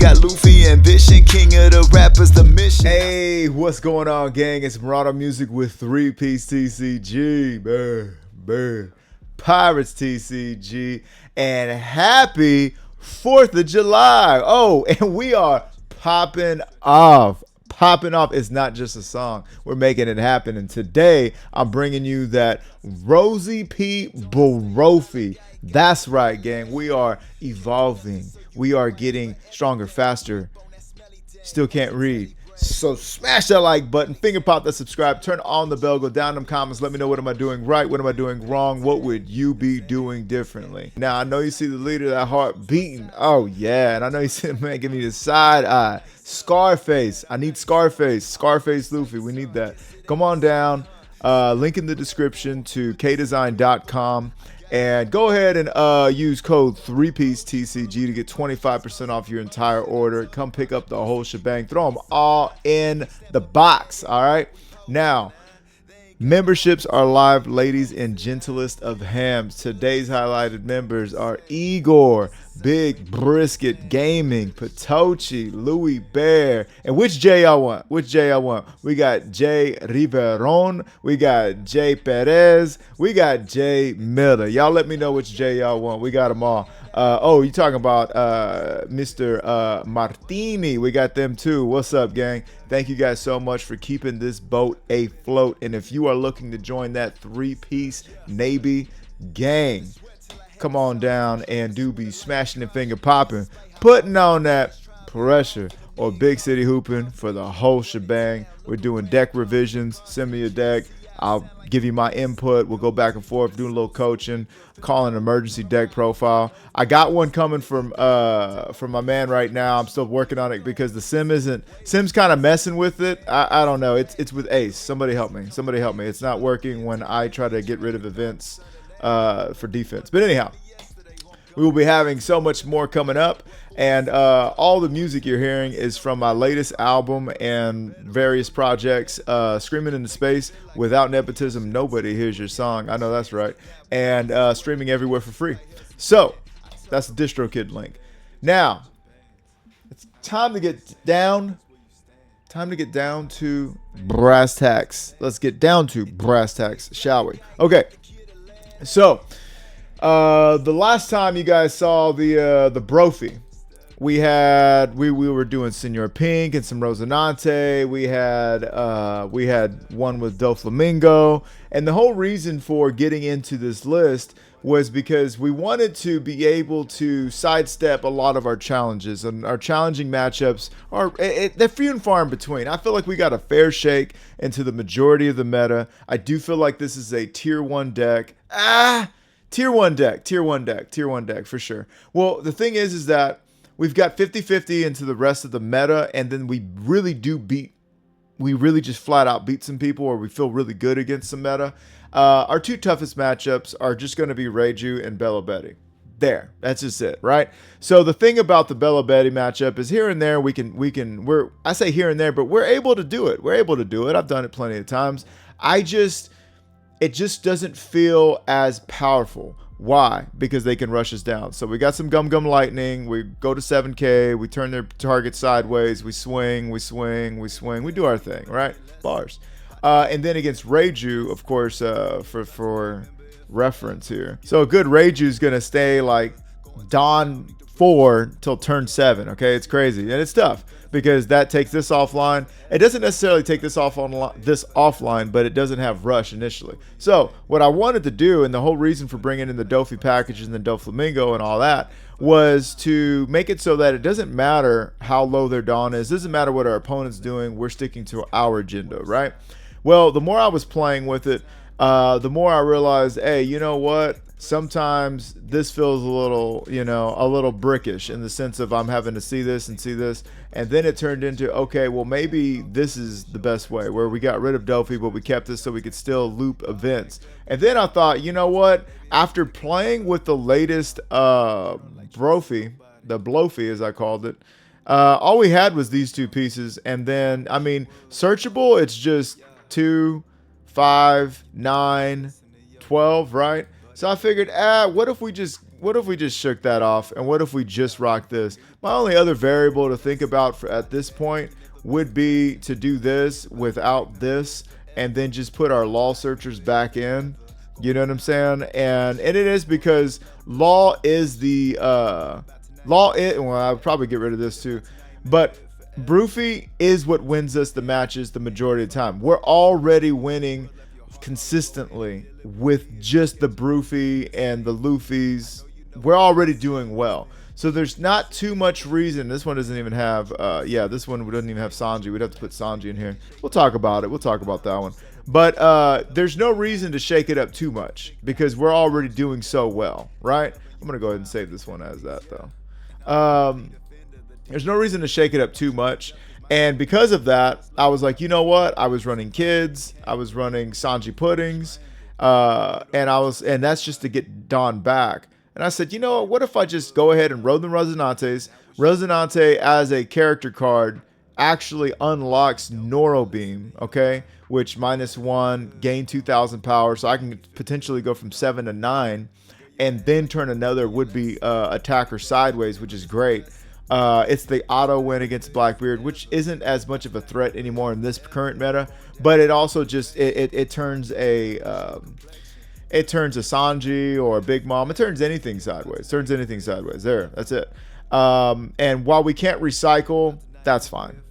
got Luffy ambition, king of the rappers, the mission. Hey, what's going on, gang? It's Marauder Music with 3-Piece TCG. Pirates TCG. And happy 4th of July. Oh, and we are popping off. Popping off is not just a song. We're making it happen. And today, I'm bringing you that Rosi P. Pluffy. That's right, gang. We are evolving. We are getting stronger, faster. Still can't read. So smash that like button, finger pop that subscribe, turn on the bell, go down in them comments. Let me know what am I doing right, what am I doing wrong, what would you be doing differently. Now, I know you see the leader, that heart beating. Oh, yeah. And I know you see the man giving me the side eye. Scarface. I need Scarface. Scarface Luffy. We need that. Come on down. Link in the description to kdesign.com. And go ahead and use code 3-Piece TCG to get 25% off your entire order. Come pick up the whole shebang. Throw them all in the box, all right? Now, memberships are live, ladies and gentlest of hams. Today's highlighted members are Igor, Big Brisket Gaming, Patochi, Louis Bear. And which J y'all want? Which J y'all want? We got J Riveron, we got J Perez, we got J Miller. Y'all let me know which J y'all want. We got them all. Oh, you talking about Mr. Martini. We got them too. What's up, gang? Thank you guys so much for keeping this boat afloat. And if you are looking to join that 3-Piece Navy gang, come on down and do be smashing and finger popping, putting on that pressure, or big city hooping for the whole shebang. We're doing deck revisions. Send me a deck. I'll give you my input. We'll go back and forth, doing a little coaching, calling an emergency deck profile. I got one coming from my man right now. I'm still working on it because the Sim's kind of messing with it. I don't know. It's with Ace. Somebody help me. Somebody help me. It's not working when I try to get rid of events for defense. But anyhow, we will be having so much more coming up, and all the music you're hearing is from my latest album and various projects. Screaming into Space. Without nepotism, nobody hears your song. I know that's right. And streaming everywhere for free. So that's the DistroKid link. Now it's time to get down. Time to get down to brass tacks. Let's get down to brass tacks, shall we? Okay. So the last time you guys saw the Brophy, we were doing Senor Pink and some Rosinante. We had one with Doflamingo, and the whole reason for getting into this list was because we wanted to be able to sidestep a lot of our challenges, and our challenging matchups they're few and far in between. I feel like we got a fair shake into the majority of the meta. I do feel like this is a tier 1 deck. Tier 1 deck for sure. Well, the thing is that we've got 50-50 into the rest of the meta, and then we really just flat out beat some people, or we feel really good against some meta. Our two toughest matchups are just going to be Reiju and Bella Betty. There, that's just it, right? So the thing about the Bella Betty matchup is here and there I say here and there, but we're able to do it. We're able to do it. I've done it plenty of times. It just doesn't feel as powerful. Why? Because they can rush us down. So we got some Gum Gum Lightning. We go to 7K. We turn their target sideways. We swing. We do our thing, right? Bars. And then against Reiju, of course, for reference here. So a good Reiju is going to stay like Dawn 4 till turn 7. Okay, it's crazy. And it's tough because that takes this offline. It doesn't necessarily take this offline, but it doesn't have rush initially. So what I wanted to do, and the whole reason for bringing in the Dofi packages and the Doflamingo and all that, was to make it so that it doesn't matter how low their Dawn is. It doesn't matter what our opponent's doing. We're sticking to our agenda, right? Well, the more I was playing with it, the more I realized, hey, you know what? Sometimes this feels a little brickish in the sense of I'm having to see this. And then it turned into, okay, well, maybe this is the best way, where we got rid of Dofi, but we kept this so we could still loop events. And then I thought, you know what? After playing with the latest Brophy, the Pluffy as I called it, all we had was these two pieces. And then, I mean, searchable, it's just 2, 5, 9, 12, right? So I figured, what if we just what if we just shook that off? And what if we just rock this? My only other variable to think about at this point would be to do this without this, and then just put our law searchers back in. You know what I'm saying? And it is because law is the well, I'll probably get rid of this too, but Pluffy is what wins us the matches the majority of the time. We're already winning consistently with just the Pluffy and the Luffys. We're already doing well. So there's not too much reason. This one doesn't even have, this one doesn't even have Sanji. We'd have to put Sanji in here. We'll talk about it. We'll talk about that one. But there's no reason to shake it up too much because we're already doing so well, right? I'm going to go ahead and save this one as that, though. There's no reason to shake it up too much. And because of that, I was like, you know what? I was running kids. I was running Sanji puddings. And that's just to get Don back. And I said, you know what if I just go ahead and roll the Rosinantes? Rosinante as a character card actually unlocks Noro Beam, okay? Which -1, gain 2,000 power. So I can potentially go from 7 to 9 and then turn another would-be attacker sideways, which is great. It's the auto win against Blackbeard, which isn't as much of a threat anymore in this current meta, but it also just it turns a Sanji or a Big Mom. It turns anything sideways. There, that's it. And while we can't recycle, that's fine.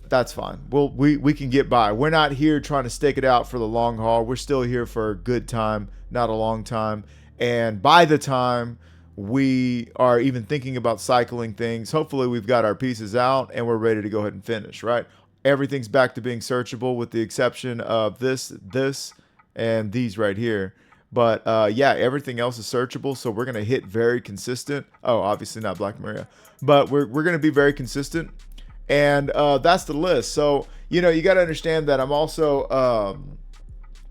We can get by. We're not here trying to stake it out for the long haul. We're still here for a good time, not a long time. And by the time we are even thinking about cycling things, hopefully we've got our pieces out and we're ready to go ahead and finish, right? Everything's back to being searchable with the exception of this, and these right here. But yeah, everything else is searchable, so we're going to hit very consistent. Oh, obviously not Black Maria. But we're going to be very consistent, and that's the list. So, you know, you got to understand that I'm also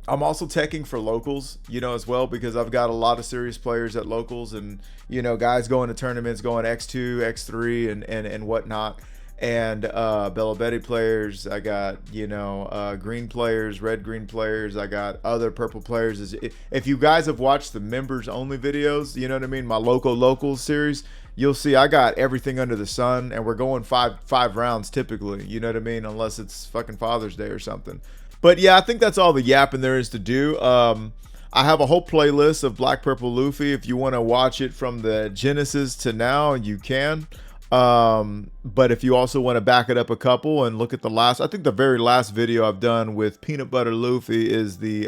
teching for locals, you know, as well, because I've got a lot of serious players at locals and, you know, guys going to tournaments, going X2, X3, and whatnot. And Bella Betty players, I got, you know, green players, red-green players, I got other purple players. If you guys have watched the members only videos, you know what I mean, my locals series, you'll see I got everything under the sun, and we're going five rounds typically, you know what I mean, unless it's fucking Father's Day or something. But yeah, I think that's all the yapping there is to do. I have a whole playlist of Black Purple Luffy. If you want to watch it from the Genesis to now, you can. But if you also want to back it up a couple and look at I think the very last video I've done with Peanut Butter Luffy is the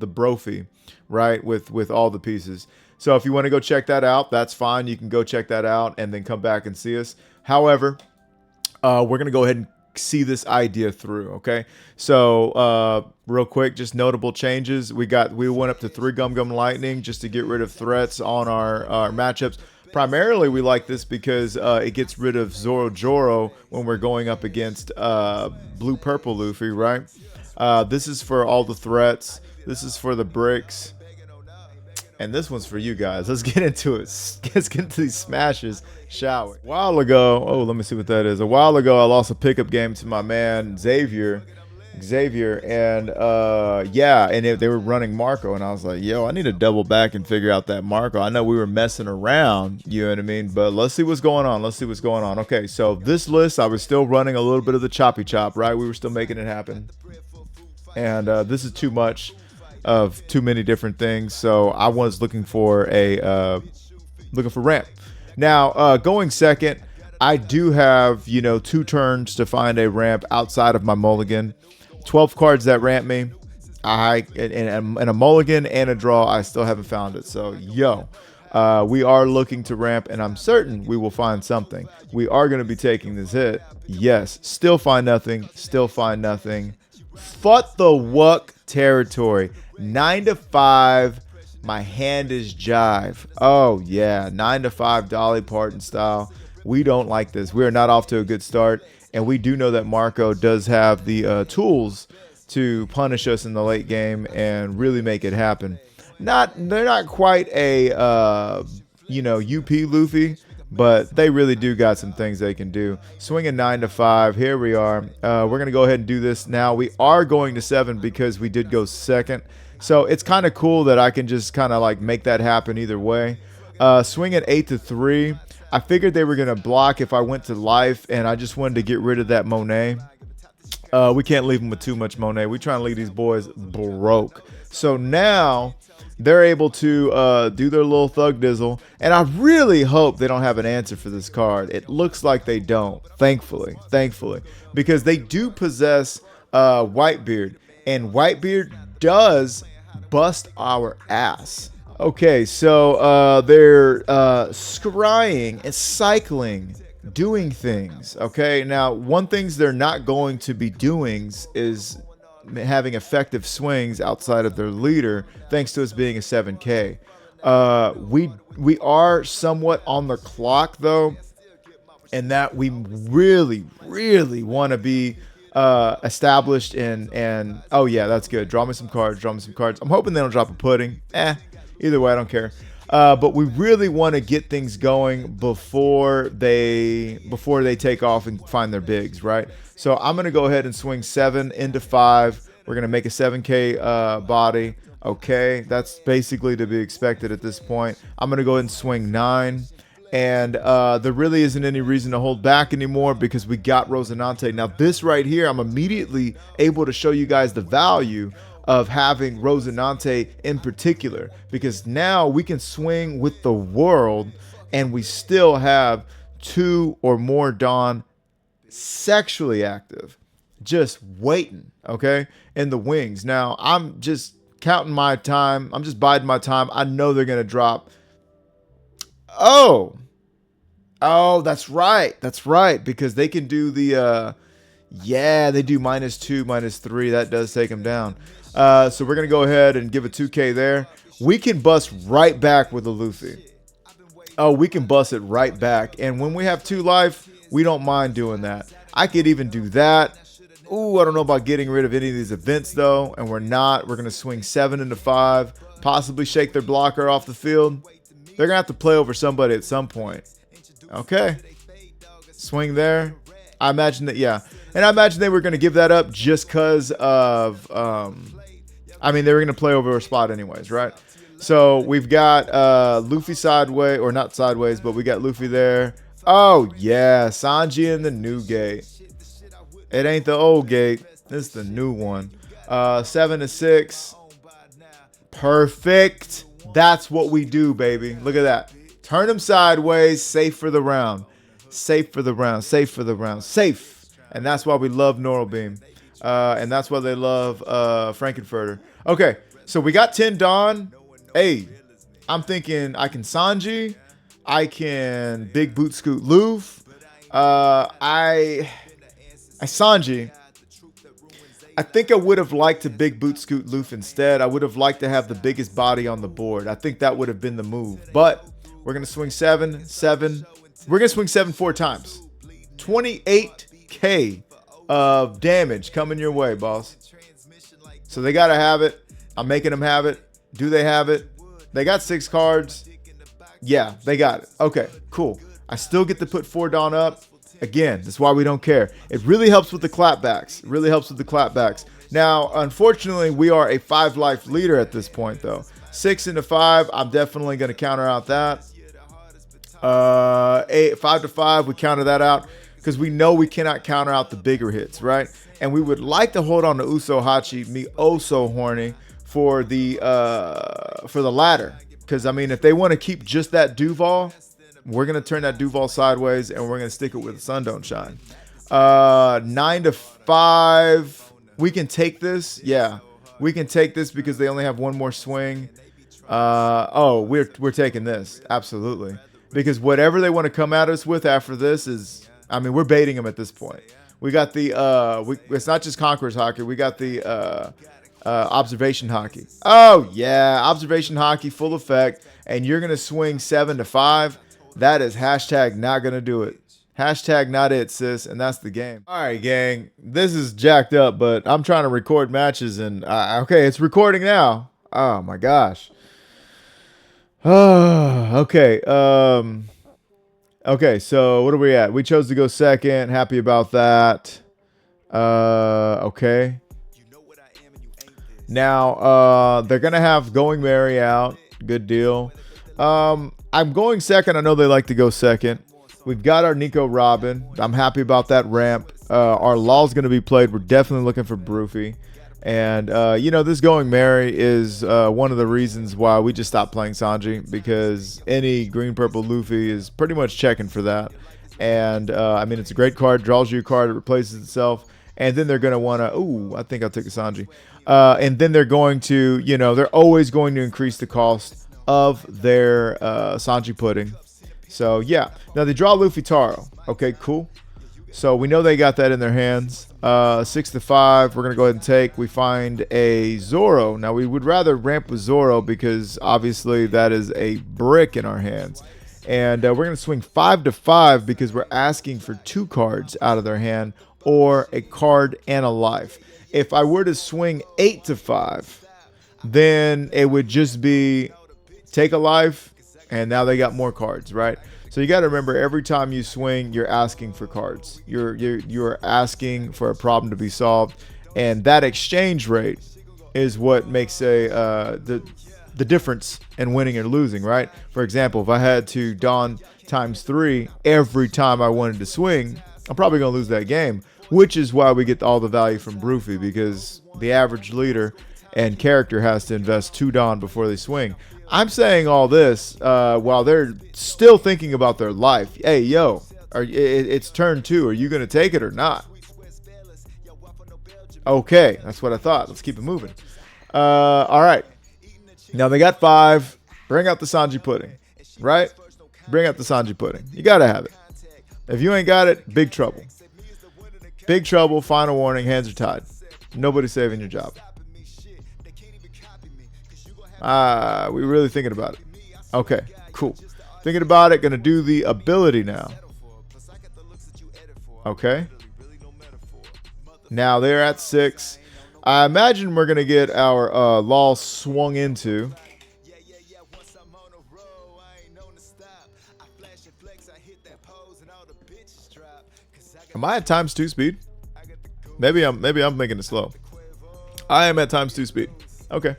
Brophy, right? With all the pieces. So if you want to go check that out, that's fine. You can go check that out and then come back and see us. However, we're going to go ahead and see this idea through, okay? So real quick, just notable changes. We went up to 3 Gum Gum Lightning just to get rid of threats on our matchups. Primarily, we like this because it gets rid of Zoro Joro when we're going up against Blue Purple Luffy, right? This is for all the threats. This is for the bricks. And this one's for you guys. Let's get into it. Let's get into these smashes, shall we? A while ago, let me see what that is. A while ago, I lost a pickup game to my man, Xavier, and yeah, and they were running Marco, and I was like, yo, I need to double back and figure out that Marco. I know we were messing around, you know what I mean, but let's see what's going on. Okay, so this list, I was still running a little bit of the choppy chop, right? We were still making it happen, and this is too much of too many different things, so I was looking for ramp. Now, going second, I do have, you know, 2 turns to find a ramp outside of my mulligan. 12 cards that ramp me. And a mulligan and a draw, I still haven't found it. So, we are looking to ramp, and I'm certain we will find something. We are going to be taking this hit. Yes, still find nothing. Fuck the wuck territory. 9 to 5. My hand is jive. Oh, yeah. 9 to 5 Dolly Parton style. We don't like this. We are not off to a good start. And we do know that Marco does have the tools to punish us in the late game and really make it happen. They're not quite a, UP Luffy, but they really do got some things they can do. Swinging 9 to 5. Here we are. We're going to go ahead and do this now. We are going to 7 because we did go second. So it's kind of cool that I can just kind of like make that happen either way. Swing at 8 to 3. I figured they were gonna block if I went to life, and I just wanted to get rid of that Monet. We can't leave them with too much Monet. We trying to leave these boys broke. So now they're able to do their little thug dizzle, and I really hope they don't have an answer for this card. It looks like they don't, thankfully, because they do possess Whitebeard, and Whitebeard does bust our ass. Okay, so they're scrying and cycling, doing things. Okay, now one things they're not going to be doing is having effective swings outside of their leader, thanks to us being a 7K. We are somewhat on the clock though, and that we really want to be established and oh yeah, that's good. Draw me some cards. I'm hoping they don't drop a pudding. Either way, I don't care. But we really want to get things going before they take off and find their bigs, right? So I'm gonna go ahead and swing 7 into 5. We're gonna make a 7K body. Okay, that's basically to be expected at this point. I'm gonna go ahead and swing 9. And there really isn't any reason to hold back anymore because we got Rosinante. Now this right here, I'm immediately able to show you guys the value of having Rosinante in particular, because now we can swing with the world and we still have 2 or more Dawn sexually active, just waiting, okay, in the wings. Now I'm just counting my time. I'm just biding my time. I know they're gonna drop. Oh, that's right, because they can do the yeah, they do -2, -3. That does take them down. So we're gonna go ahead and give a 2K there. We can bust right back with a Luffy. Oh, we can bust it right back. And when we have 2 life, we don't mind doing that. I could even do that. Ooh, I don't know about getting rid of any of these events though, and we're not. We're gonna swing 7 into 5, possibly shake their blocker off the field. They're gonna have to play over somebody at some point. Okay, swing there. I imagine that, yeah, and I imagine they were gonna give that up just because of I mean, they were going to play over a spot anyways, right? So we've got Luffy sideways, or not sideways, but we got Luffy there. Oh, yeah, Sanji in the new gate. It ain't the old gate. This is the new one. 7 to 6. Perfect. That's what we do, baby. Look at that. Turn them sideways. Safe for the round. Safe. And that's why we love Neural Beam. And that's why they love Frankenfurter. Okay, so we got 10 Dawn. Hey, I'm thinking I can Sanji. I can Big Boot Scoot Luffy. I Sanji. I think I would have liked to Big Boot Scoot Luffy instead. I would have liked to have the biggest body on the board. I think that would have been the move. But we're going to swing 7. We're going to swing 7 4 times. 28K of damage coming your way, boss. So they got to have it. I'm making them have it. Do they have it? They got 6 cards. Yeah, they got it. Okay, cool. I still get to put 4 Dawn up. Again, that's why we don't care. It really helps with the clapbacks. Now, unfortunately, we are a 5 life leader at this point, though. 6 into 5, I'm definitely going to counter out that. 5 to 5, we counter that out because we know we cannot counter out the bigger hits, right? And we would like to hold on to Uso Hachi, me oh so horny, for the ladder. Because, I mean, if they want to keep just that Duval, we're going to turn that Duval sideways and we're going to stick it with Sun Don't Shine. 9 to 5. We can take this. Yeah, we can take this because they only have 1 more swing. Oh, we're taking this. Absolutely. Because whatever they want to come at us with after this is, I mean, we're baiting them at this point. We got the, it's not just Conqueror's Hockey. We got the Observation Hockey. Oh, yeah. Observation Hockey, full effect. And you're going to swing 7 to 5. That is hashtag not going to do it. Hashtag not it, sis. And that's the game. All right, gang. This is jacked up, but I'm trying to record matches. And, okay, it's recording now. Oh, my gosh. Okay. Okay, so what are we at? We chose to go second. Happy about that. Okay. Now, they're going to have Going Merry out. Good deal. I'm going second. I know they like to go second. We've got our Nico Robin. I'm happy about that ramp. Our Law's going to be played. We're definitely looking for Broofy. And, this Going Merry is one of the reasons why we just stopped playing Sanji, because any green-purple Luffy is pretty much checking for that. And, it's a great card. Draws you a card. It replaces itself. And then they're going to want to, ooh, I think I'll take a Sanji. And then they're going to, they're always going to increase the cost of their Sanji pudding. So, yeah. Now, they draw Luffy Taro. Okay, cool. So, we know they got that in their hands. 6-5, we're going to go ahead and take. We find a Zoro. Now, we would rather ramp with Zoro because, obviously, that is a brick in our hands. And we're going to swing 5-5 because we're asking for 2 cards out of their hand or a card and a life. If I were to swing 8-5, then it would just be take a life, and now they got more cards, right? So you got to remember, every time you swing, you're asking for cards. You're asking for a problem to be solved, and that exchange rate is what makes the difference in winning or losing, right? For example, if I had to Dawn ×3 every time I wanted to swing, I'm probably going to lose that game, which is why we get all the value from Broofy, because the average leader and character has to invest 2 Dawn before they swing. I'm saying all this while they're still thinking about their life. Hey, yo, it's turn 2. Are you going to take it or not? Okay, that's what I thought. Let's keep it moving. All right. Now they got 5. Bring out the Sanji pudding, right? Bring out the Sanji pudding. You got to have it. If you ain't got it, big trouble. Big trouble, final warning, hands are tied. Nobody's saving your job. We really thinking about it. Okay, cool. Thinking about it, gonna do the ability now. Okay. Now they're at 6. I imagine we're gonna get our Law swung into. Am I at ×2 speed? Maybe I'm making it slow. I am at ×2 speed. Okay.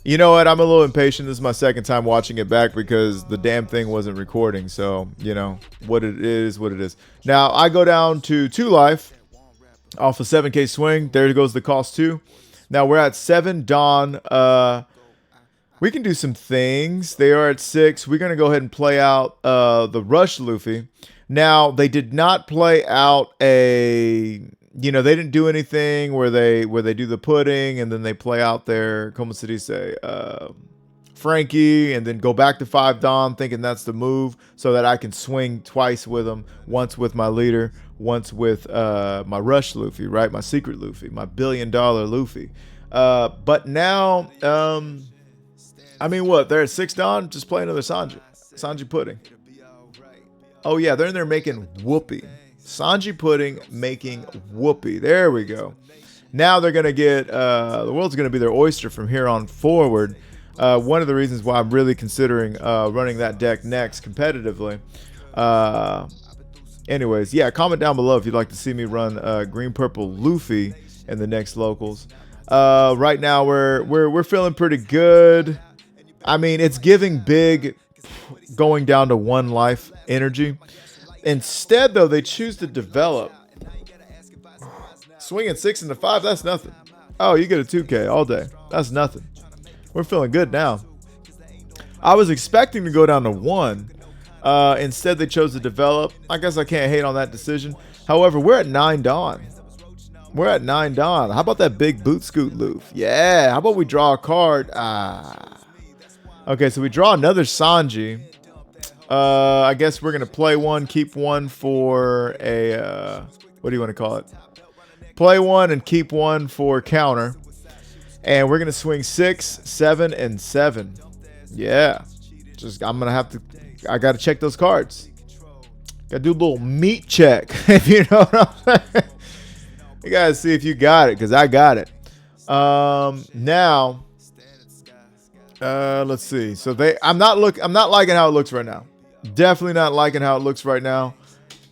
You know what? I'm a little impatient. This is my second time watching it back because the damn thing wasn't recording. So, what it is, what it is. Now, I go down to 2 life off a 7K swing. There goes the cost 2. Now, we're at 7 Dawn. We can do some things. They are at 6. We're going to go ahead and play out the Rush Luffy. Now, they did not play out a... they didn't do anything where they do the pudding and then they play out their, como se dice, Frankie, and then go back to 5 Dawn thinking that's the move so that I can swing twice with them, once with my leader, once with my Rush Luffy, right? My secret Luffy, my $1 billion Luffy. But now, what? They're at 6 Dawn? Just play another Sanji pudding. Oh, yeah, they're in there making whoopee. Sanji pudding making whoopee. There we go. Now they're going to get, the world's going to be their oyster from here on forward. One of the reasons why I'm really considering running that deck next competitively. Anyways, yeah, comment down below if you'd like to see me run green-purple Luffy in the next locals. Right now we're feeling pretty good. It's giving big going down to 1 life energy. Instead, though, they choose to develop. Swinging 6 into 5, that's nothing. Oh, you get a 2K all day. That's nothing. We're feeling good now. I was expecting to go down to 1. Instead, they chose to develop. I guess I can't hate on that decision. However, we're at 9 Dawn. We're at 9 Dawn. How about that big boot scoot Luffy? Yeah. How about we draw a card? Okay, so we draw another Sanji. I guess we're going to play 1, keep 1 for a, what do you want to call it? Play 1 and keep 1 for counter. And we're going to swing 6, 7, and 7. Yeah. I'm going to have to, I got to check those cards. Got to do a little meat check, if you know what I'm saying. You got to see if you got it, because I got it. Now, let's see. So I'm not liking how it looks right now. Definitely not liking how it looks right now,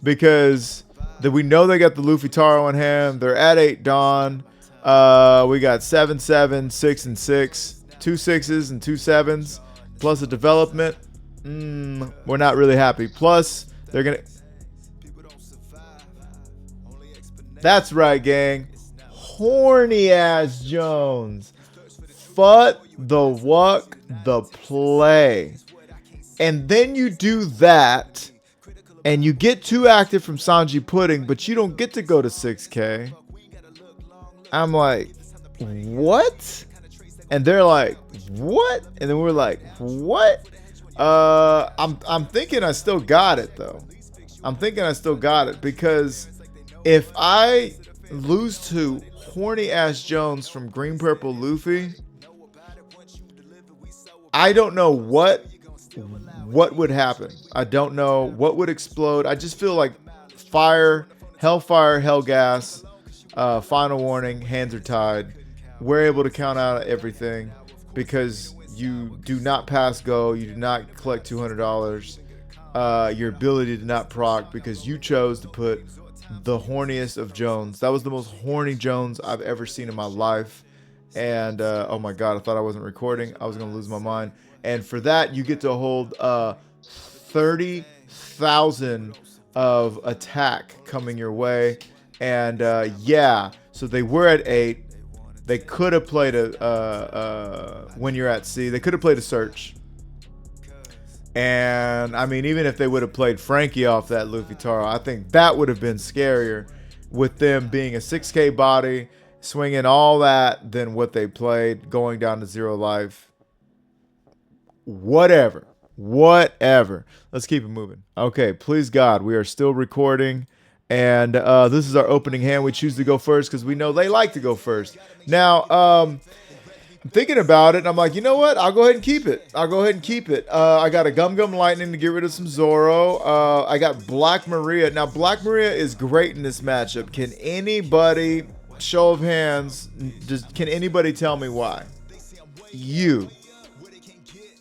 because we know they got the Luffy Taro in hand. They're at 8 Dawn. We got 7, 7, 6, and 6, 2 6s and 2 7s. plus a development. We're not really happy. Plus, they're gonna. That's right, gang. Horny ass Jones. Fuck the walk, the play. And then you do that, and you get 2 active from Sanji Pudding, but you don't get to go to 6K. I'm like, what? And they're like, what? And then we're like, what? I'm thinking I still got it though. I'm thinking I still got it because if I lose to horny ass Jones from Green Purple Luffy, I don't know what would happen. I don't know what would explode. I just feel like fire, hellfire, hellgas, final warning, hands are tied. We're able to count out everything because you do not pass go. You do not collect $200. Your ability did not proc because you chose to put the horniest of Jones. That was the most horny Jones I've ever seen in my life. And oh my god, I thought I wasn't recording. I was gonna lose my mind. And for that, you get to hold 30,000 of attack coming your way. And yeah, so they were at 8. They could have played a when you're at sea. They could have played a search. And I mean, even if they would have played Frankie off that Luffy Taro, I think that would have been scarier with them being a 6K body, swinging all that, than what they played, going down to 0 life. Whatever. Let's keep it moving. Okay, please God, we are still recording. And this is our opening hand. We choose to go first because we know they like to go first. Now, I'm thinking about it, and I'm like, you know what? I'll go ahead and keep it. I got a Gum Gum Lightning to get rid of some Zoro. I got Black Maria. Now, Black Maria is great in this matchup. Can anybody, show of hands, can anybody tell me why? You.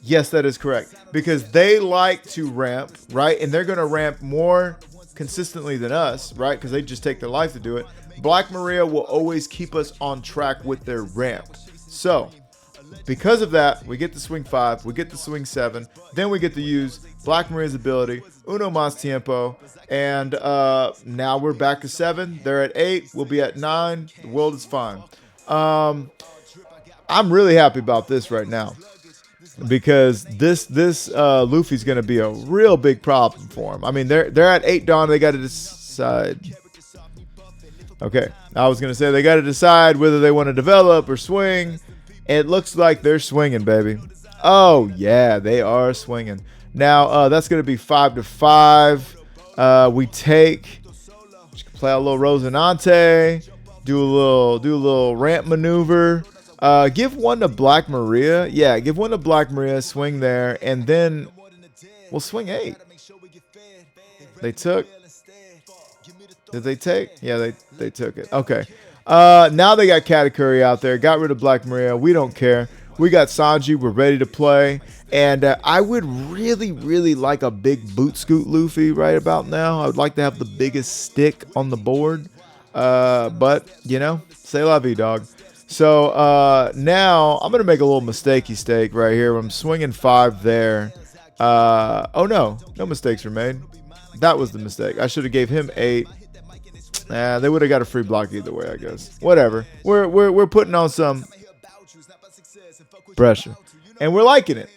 Yes, that is correct. Because they like to ramp, right? And they're going to ramp more consistently than us, right? Because they just take their life to do it. Black Maria will always keep us on track with their ramp. So, because of that, we get to swing 5, we get to swing 7, then we get to use Black Maria's ability, Uno Mas Tiempo, and now we're back to 7. They're at 8. We'll be at 9. The world is fine. I'm really happy about this right now because this Luffy's going to be a real big problem for him. I mean, they're at 8 Dawn. They got to decide. Okay, I was going to say they got to decide whether they want to develop or swing. It looks like they're swinging, baby. Oh, yeah, they are swinging. Now, that's going to be 5-5. We take, play a little Rosinante, do a little ramp maneuver. Give one to Black Maria. Yeah, give one to Black Maria, swing there, and then we'll swing 8. They took. Did they take? Yeah, they took it. Okay. Now they got Katakuri out there. Got rid of Black Maria. We don't care. We got Sanji. We're ready to play. And I would really, really like a big boot scoot Luffy right about now. I would like to have the biggest stick on the board. But, you know, c'est la vie, dog. So now I'm going to make a little mistakey stake right here. I'm swinging 5 there. Oh, no. No mistakes were made. That was the mistake. I should have gave him 8. They would have got a free block either way, I guess. Whatever. We're putting on some pressure. And we're liking it.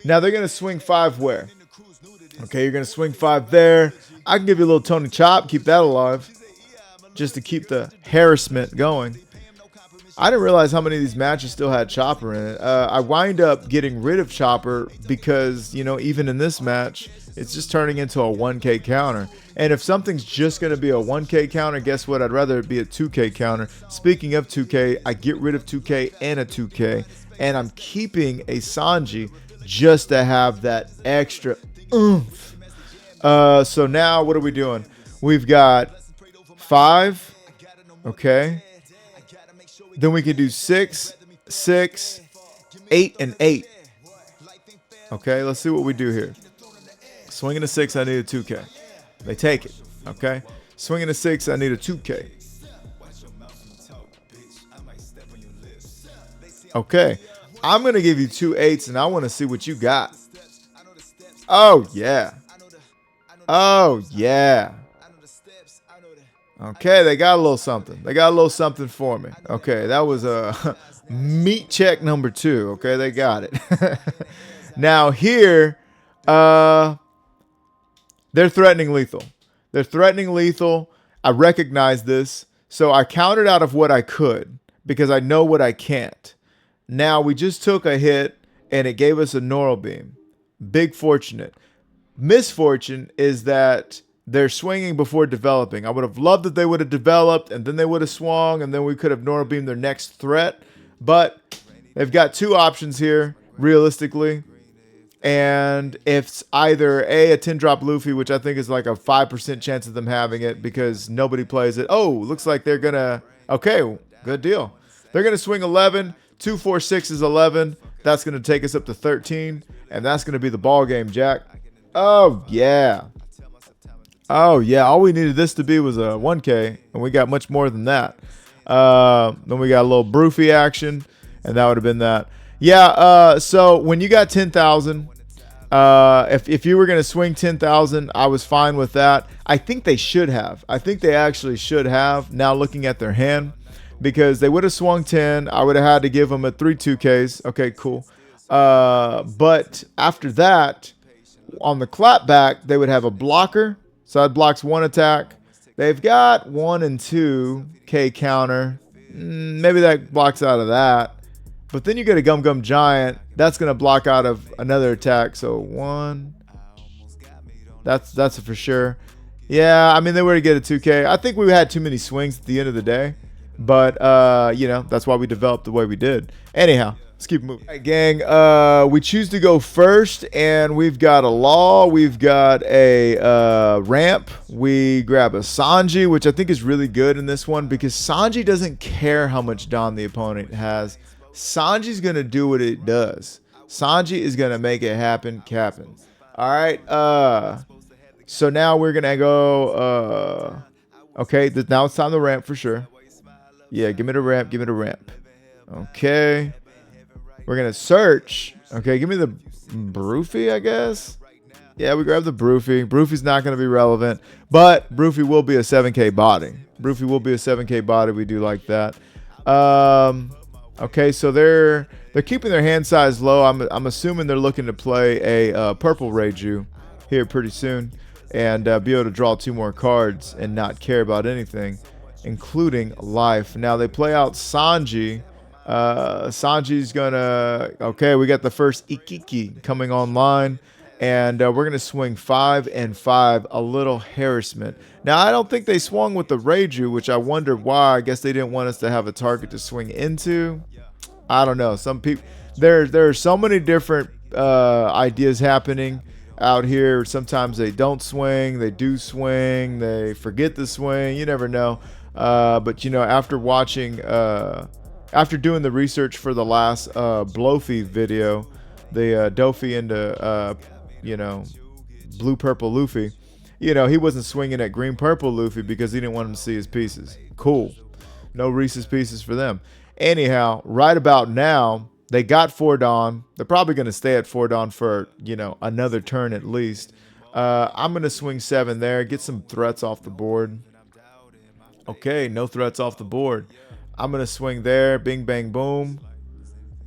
Now they're going to swing 5 where? Okay, you're going to swing 5 there. I can give you a little Tony Chop. Keep that alive. Just to keep the harassment going. I didn't realize how many of these matches still had Chopper in it. I wind up getting rid of Chopper because, you know, even in this match, it's just turning into a 1K counter. And if something's just going to be a 1K counter, guess what? I'd rather it be a 2K counter. Speaking of 2K, I get rid of 2K and a 2K. And I'm keeping a Sanji just to have that extra oomph. So now what are we doing? We've got 5. Okay. Then we can do 6, 6, 8, and 8. Okay, let's see what we do here. Swinging a 6, I need a 2K. They take it. Okay. Swinging a 6, I need a 2K. Okay. I'm going to give you 2 8s, and I want to see what you got. Oh, yeah. Oh, yeah. Okay, they got a little something. They got a little something for me. Okay, that was a meat check number 2. Okay, they got it. Now here, they're threatening lethal. They're threatening lethal. I recognize this. So I countered out of what I could because I know what I can't. Now we just took a hit and it gave us a neural beam. Big fortunate. Misfortune is that they're swinging before developing. I would have loved that they would have developed and then they would have swung and then we could have neural beamed their next threat. But they've got 2 options here, realistically. And it's either a 10-drop Luffy, which I think is like a 5% chance of them having it because nobody plays it. Oh, looks like they're going to... Okay, good deal. They're going to swing 11. 2, 4, 6 is 11. That's going to take us up to 13. And that's going to be the ball game, Jack. Oh, yeah. Oh, yeah. All we needed this to be was a 1K. And we got much more than that. Then we got a little Broofy action. And that would have been that. Yeah, so when you got 10,000, if you were going to swing 10,000, I was fine with that. I think they should have. I think they actually should have, now looking at their hand, because they would have swung 10. I would have had to give them a 3-2Ks. Okay, cool. But after that, on the clapback, they would have a blocker. So that blocks 1 attack. They've got 1 and 2K counter. Maybe that blocks out of that. But then you get a Gum Gum Giant. That's going to block out of another attack. So 1. That's for sure. Yeah, I mean, they were to get a 2K. I think we had too many swings at the end of the day. But, you know, that's why we developed the way we did. Anyhow, let's keep moving. All right, gang, we choose to go first. And we've got a Law. We've got a Ramp. We grab a Sanji, which I think is really good in this one. Because Sanji doesn't care how much Don the opponent has. Sanji's going to do what it does. Sanji is going to make it happen, Captain. All right. So now we're going to go. Okay. Now it's time to ramp for sure. Yeah. Give me the ramp. Give me the ramp. Okay. We're going to search. Okay. Give me the Broofy, I guess. Yeah. We grab the Broofy. Broofy's not going to be relevant. But Broofy will be a 7K body. Broofy will be a 7K body. We do like that. Okay, so they're keeping their hand size low. I'm assuming they're looking to play a purple Reiju here pretty soon and be able to draw 2 more cards and not care about anything, including life. Now they play out Sanji. Sanji's gonna... Okay, we got the first Ikiki coming online. And we're going to swing 5 and 5, a little harassment. Now, I don't think they swung with the Reiju, which I wonder why. I guess they didn't want us to have a target to swing into. I don't know. Some people, there are so many different ideas happening out here. Sometimes they don't swing, they do swing, they forget to swing. You never know. But, you know, after watching, after doing the research for the last Pluffy video, the Dofi into... you know, blue purple Luffy, you know, he wasn't swinging at green purple Luffy because he didn't want him to see his pieces. Cool. No Reese's Pieces for them. Anyhow, right about now, they got 4 Dawn. They're probably going to stay at 4 Dawn for, you know, another turn at least. I'm going to swing 7 there, get some threats off the board. Okay, no threats off the board. I'm going to swing there, bing, bang, boom.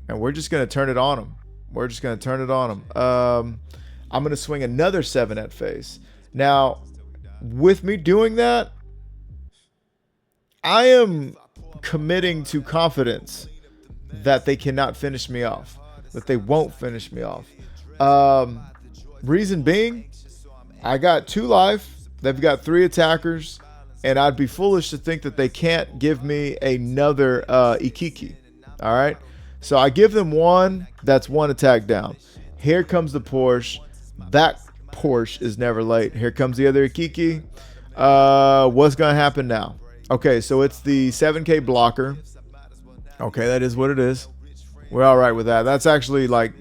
And we're just going to turn it on them. We're just going to turn it on them. I'm going to swing another 7 at face. Now, with me doing that, I am committing to confidence that they cannot finish me off. That they won't finish me off. Reason being, I got 2 life. They've got 3 attackers. And I'd be foolish to think that they can't give me another Ikiki. All right? So I give them 1. That's 1 attack down. Here comes the Porsche. That Porsche is never late. Here comes the other Ikiki. What's going to happen now? Okay, so it's the 7K blocker. Okay, that is what it is. We're all right with that. That's actually like,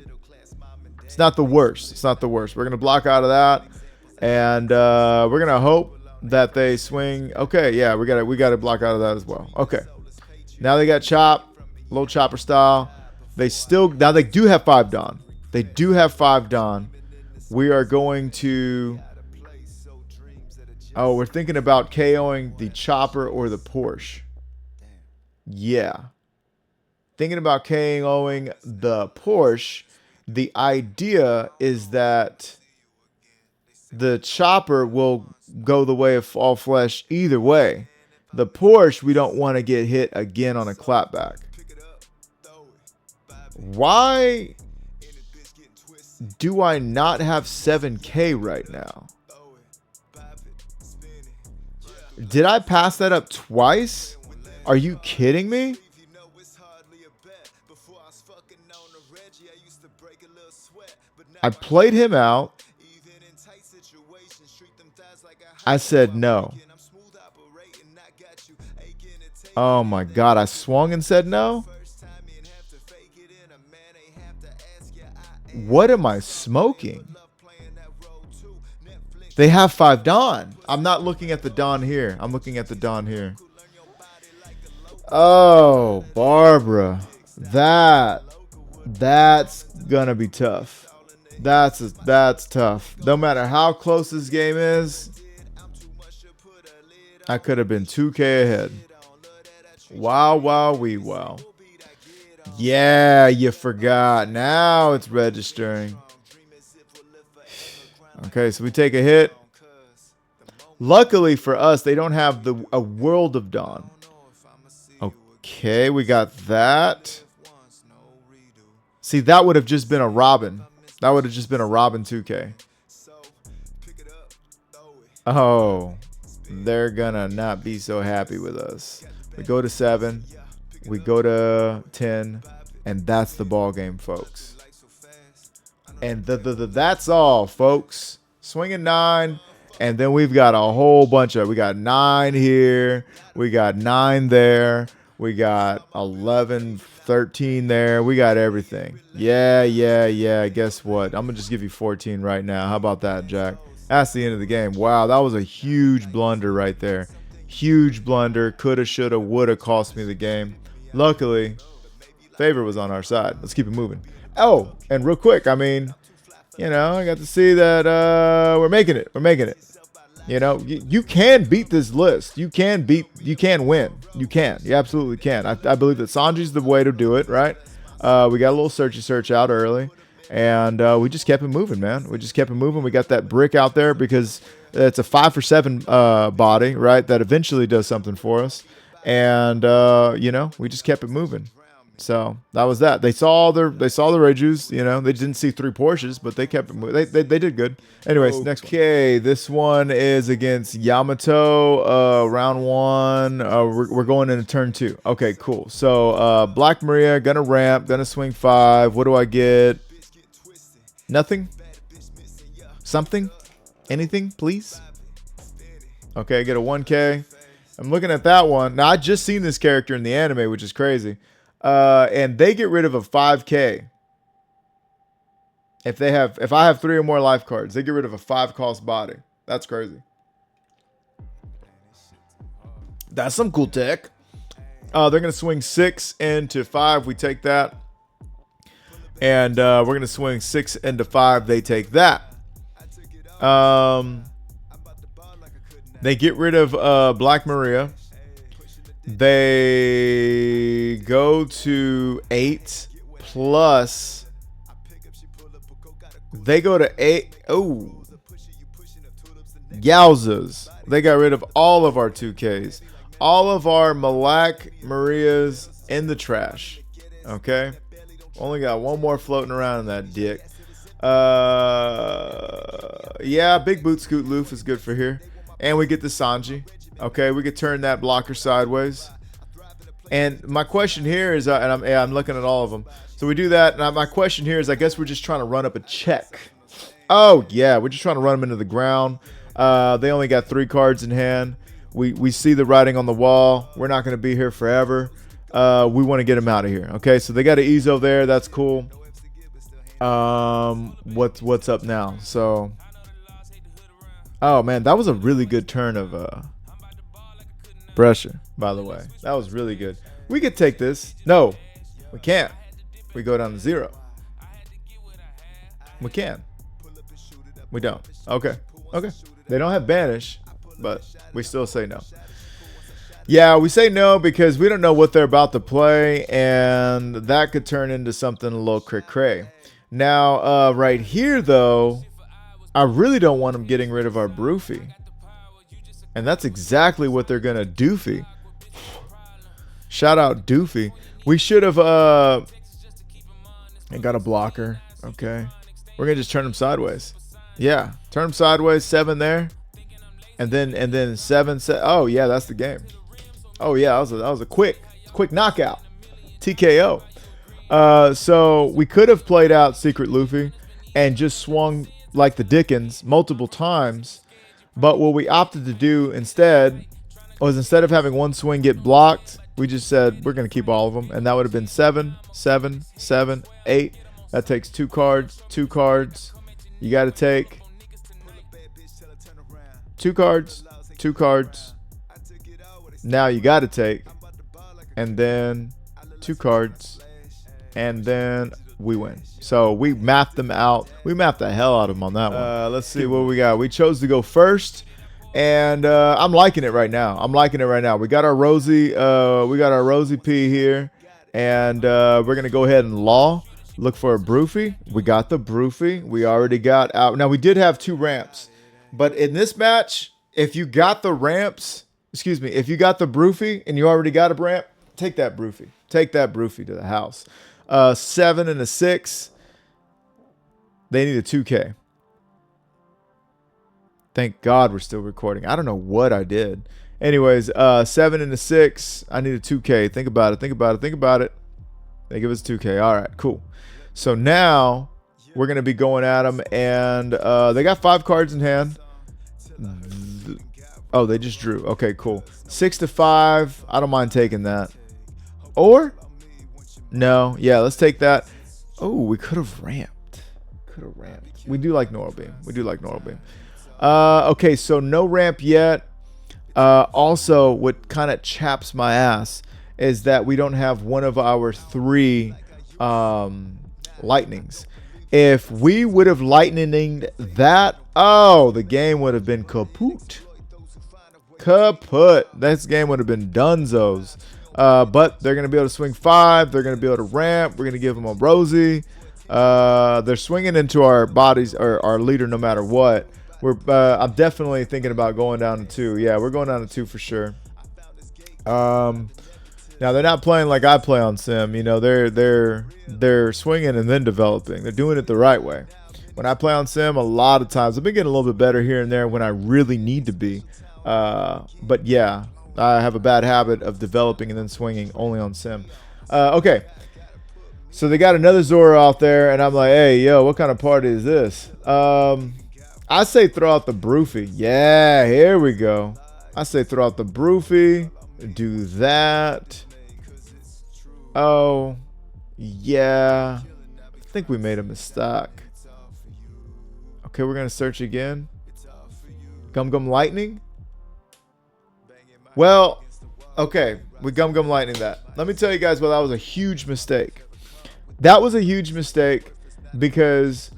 it's not the worst. It's not the worst. We're going to block out of that. And we're going to hope that they swing. Okay, yeah, we got to block out of that as well. Okay. Now they got chop, low chopper style. They still, now they do have 5 Dawn. They do have 5 Dawn. We are going to, oh, we're thinking about KOing the Chopper or the Porsche. Yeah. Thinking about KOing the Porsche. The idea is that the Chopper will go the way of all flesh either way. The Porsche, we don't want to get hit again on a clapback. Why do I not have 7K right now? Did I pass that up twice? Are you kidding me? I played him out. I said no. Oh my God, I swung and said no? What am I smoking? They have 5 Dawn. I'm not looking at the Dawn here. I'm looking at the Dawn here. Oh, Barbara. That's gonna be tough. That's tough. No matter how close this game is, I could have been 2K ahead. Wow, wow, wee, wow. Yeah, you forgot. Now it's registering. Okay, so we take a hit. Luckily for us, they don't have a World of Dawn. Okay, we got that. See, that would have just been a Robin. That would have just been a Robin 2K. Oh, they're gonna not be so happy with us. We go to 7. We go to 10, and that's the ball game, folks. And that's all, folks. Swinging 9, and then we've got a whole bunch of. We got 9 here. We got 9 there. We got 11, 13 there. We got everything. Yeah. Guess what? I'm gonna just give you 14 right now. How about that, Jack? That's the end of the game. Wow, that was a huge blunder right there. Huge blunder. Coulda, shoulda, woulda cost me the game. Luckily, favor was on our side. Let's keep it moving. Oh, and real quick, I mean, you know, I got to see that we're making it. We're making it. You know, you can beat this list. You can win. You can. You absolutely can. I believe that Sanji's the way to do it, right? We got a little search out early, and we just kept it moving, man. We just kept it moving. We got that brick out there because it's a 5 for 7 body, right? That eventually does something for us. And you know, we just kept it moving. So that was that. They saw the Reijus, you know. They didn't see 3 Porsches, but they kept it moving. They did good. Anyways, next. Okay, this one is against Yamato. Round 1. We're going into turn 2. Okay, cool. So Black Maria gonna ramp, gonna swing 5. What do I get? Nothing. Something. Anything, please. Okay, I get a 1K. I'm looking at that one. Now, I just seen this character in the anime, which is crazy. And they get rid of a 5K. If I have 3 or more life cards, they get rid of a 5 cost body. That's crazy. That's some cool tech. They're going to swing 6 into 5. We take that. And we're going to swing 6 into 5. They take that. They get rid of Black Maria. They go to 8 plus. They go to 8. Oh. Yowzas. They got rid of all of our 2Ks. All of our Black Marias in the trash. Okay. Only got one more floating around in that dick. Yeah, Big Boot Scoot Loof is good for here. And we get the Sanji. Okay, we could turn that blocker sideways. And my question here is, and I'm looking at all of them. So we do that. And my question here is, I guess we're just trying to run up a check. Oh, yeah, we're just trying to run them into the ground. They only got 3 cards in hand. We see the writing on the wall. We're not going to be here forever. We want to get them out of here. Okay, so they got an Ezo there. That's cool. What's up now? So, oh man, that was a really good turn of pressure, by the way. That was really good. We could take this. No, we can't. we go down to 0. We can. We don't. Okay. Okay. They don't have banish, but we still say no. Yeah, we say no because we don't know what they're about to play, and that could turn into something a little cray-cray. Now, right here, though, I really don't want them getting rid of our Broofy. And that's exactly what they're going to doofy. Shout out Doofy. We should have got a blocker. Okay. We're going to just turn him sideways. Yeah, turn him sideways, 7 there. And then 7. Oh, yeah, that's the game. Oh, yeah, that was a quick knockout. TKO. So we could have played out Secret Luffy and just swung like the Dickens multiple times. But what we opted to do instead was, instead of having one swing get blocked, we just said we're going to keep all of them. And that would have been 7, 7, 7, 8. That takes 2 cards. 2 cards. You got to take 2 cards. 2 cards. Now you got to take. And then 2 cards. And then we win. So we mapped them out. We mapped the hell out of them on that one. Let's see what we got. We chose to go first. And I'm liking it right now. We got our Rosi. We got our Rosi P here. And we're going to go ahead and look for a Broofy. We got the Broofy. We already got out. Now, we did have 2 ramps. But in this match, if you got the ramps, if you got the Broofy and you already got a ramp, take that Broofy. Take that Broofy to the house. 7 and a 6. They need a 2K. Thank God we're still recording. I don't know what I did. Anyways, 7 and a 6. I need a 2K. Think about it. They give us 2K. All right, cool. So now we're going to be going at them. And they got 5 cards in hand. Oh, they just drew. Okay, cool. 6 to 5. I don't mind taking that. Or? No. Yeah, let's take that. Oh, we could have ramped. We do like Normal Beam. Okay, so no ramp yet. Also, what kind of chaps my ass is that we don't have one of our 3 lightnings. If we would have lightninged that, oh, the game would have been kaput. This game would have been dunzos. But they're going to be able to swing 5. They're going to be able to ramp. We're going to give them a Rosi. They're swinging into our bodies, or our leader, no matter what. I'm definitely thinking about going down to 2. Yeah, we're going down to 2 for sure. Now they're not playing like I play on Sim. You know, they're swinging and then developing. They're doing it the right way. When I play on Sim, a lot of times I've been getting a little bit better here and there when I really need to be. But yeah, I have a bad habit of developing and then swinging only on Sim. Okay. So they got another Zoro out there, and I'm like, hey, yo, what kind of party is this? I say throw out the Broofy. Yeah, here we go. I say throw out the Broofy. Do that. Oh, yeah. I think we made a mistake. Okay, we're going to search again. Gum Gum Lightning? Well, okay, we Gum Gum Lightning that. Let me tell you guys, well, that was a huge mistake. That was a huge mistake because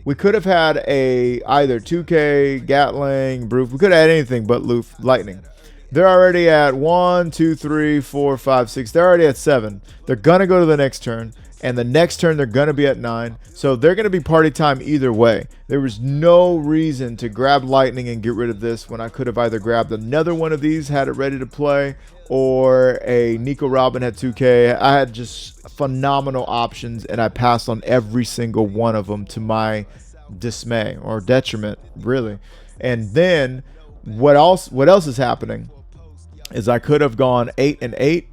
we could have had either 2K, Gatling, Broof. We could have had anything but Lightning. They're already at 1, 2, 3, 4, 5, 6. They're already at 7. They're going to go to the next turn. And the next turn, they're going to be at 9. So they're going to be party time either way. There was no reason to grab Lightning and get rid of this when I could have either grabbed another one of these, had it ready to play, or a Nico Robin at 2K. I had just phenomenal options, and I passed on every single one of them to my dismay or detriment, really. And then what else is happening is I could have gone 8 and 8,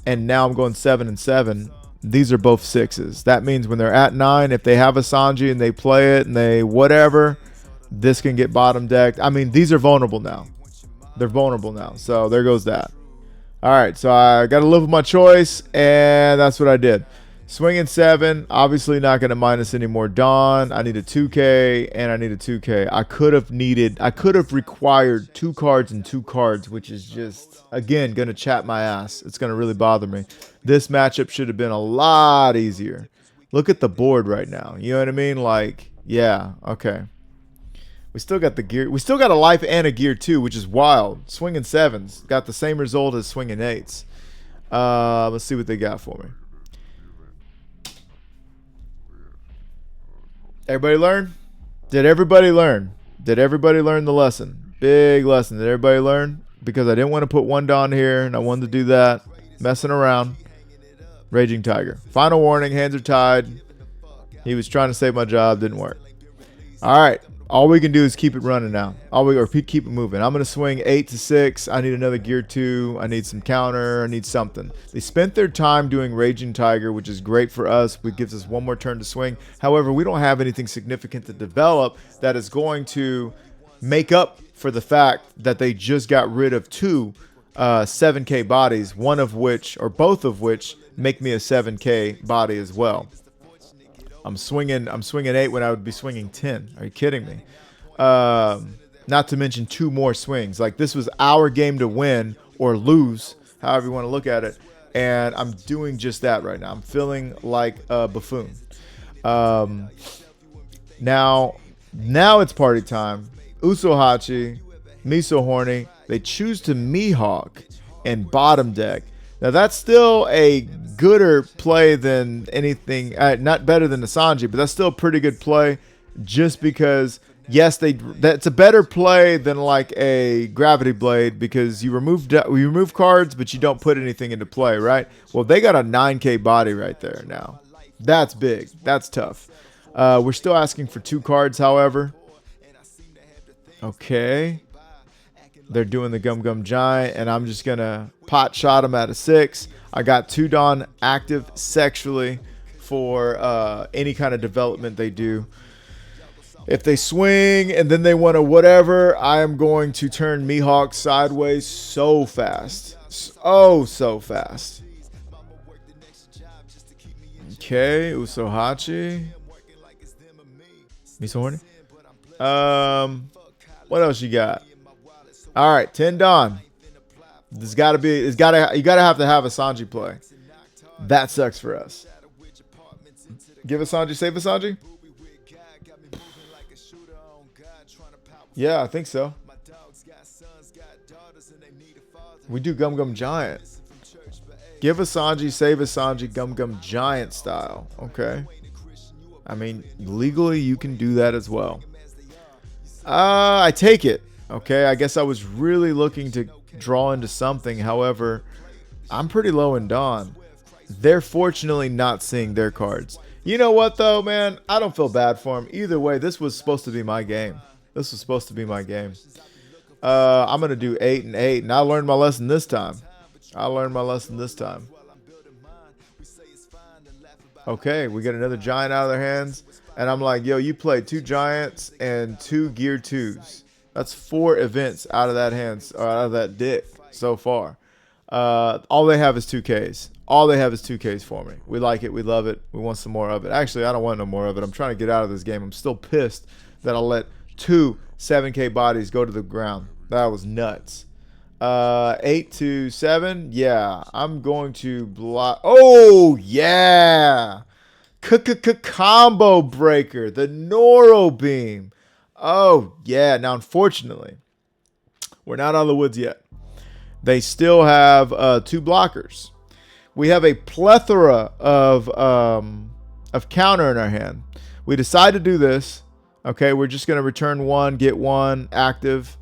and now I'm going 7 and 7. These are both 6s. That means when they're at 9, if they have a Sanji and they play it and they whatever, this can get bottom decked. I mean, these are vulnerable now. They're vulnerable now. So there goes that. All right, so I got to live with my choice, and that's what I did. Swinging 7, obviously not going to minus any more Dawn. I need a 2K, and I need a 2K. I could have required 2 cards and 2 cards, which is just, again, going to chap my ass. It's going to really bother me. This matchup should have been a lot easier. Look at the board right now. You know what I mean? Like, yeah, okay. We still got the gear. We still got a life and a gear too, which is wild. Swinging 7s got the same result as swinging 8s. Let's see what they got for me. Everybody learn? Did everybody learn? Did everybody learn the lesson? Big lesson. Did everybody learn? Because I didn't want to put 1 Dawn here, and I wanted to do that. Messing around. Raging Tiger. Final warning. Hands are tied. He was trying to save my job. Didn't work. All right. All we can do is keep it running now. Keep it moving. I'm going to swing 8 to 6. I need another gear 2. I need some counter. I need something. They spent their time doing Raging Tiger, which is great for us. It gives us 1 more turn to swing. However, we don't have anything significant to develop that is going to make up for the fact that they just got rid of 2 7K bodies, one of which, or both of which, make me a 7K body as well. I'm swinging 8 when I would be swinging 10. Are you kidding me? Not to mention 2 more swings. Like, this was our game to win or lose, however you want to look at it. And I'm doing just that right now. I'm feeling like a buffoon. Now it's party time. Usohachi, Miso Horny, they choose to Mihawk and bottom deck. Now, that's still a gooder play than anything, not better than the Sanji, but that's still a pretty good play just because, yes, that's a better play than like a Gravity Blade because you remove cards, but you don't put anything into play, right? Well, they got a 9K body right there now. That's big. That's tough. We're still asking for 2 cards, however. Okay. They're doing the Gum Gum Giant, and I'm just going to pot shot them at a 6. I got 2 Dawn active sexually for any kind of development they do. If they swing and then they want to whatever, I am going to turn Mihawk sideways so fast. Oh, so fast. Okay, Usohachi. Miso Horny. What else you got? All right, 10 Dawn. You gotta have to have a Sanji play. That sucks for us. Give a Sanji, save a Sanji? Yeah, I think so. We do Gum Gum Giant. Give a Sanji, save a Sanji, Gum Gum Giant style. Okay. I mean, legally you can do that as well. I take it. Okay, I guess I was really looking to draw into something. However, I'm pretty low in Dawn. They're fortunately not seeing their cards. You know what, though, man? I don't feel bad for them. Either way, this was supposed to be my game. This was supposed to be my game. I'm going to do 8 and 8, and I learned my lesson this time. Okay, we get another Giant out of their hands, and I'm like, yo, you played 2 Giants and 2 Gear 2s. That's 4 events out of that hands, or out of that dick so far. All they have is 2Ks. All they have is 2Ks for me. We like it. We love it. We want some more of it. Actually, I don't want no more of it. I'm trying to get out of this game. I'm still pissed that I let 2 7K bodies go to the ground. That was nuts. 8 to 7. Yeah, I'm going to block. Oh, yeah. Combo breaker. The Noro beam. Oh, yeah. Now, unfortunately, we're not out of the woods yet. They still have 2 blockers. We have a plethora of counter in our hand. We decide to do this. Okay, we're just going to return 1, get 1 active.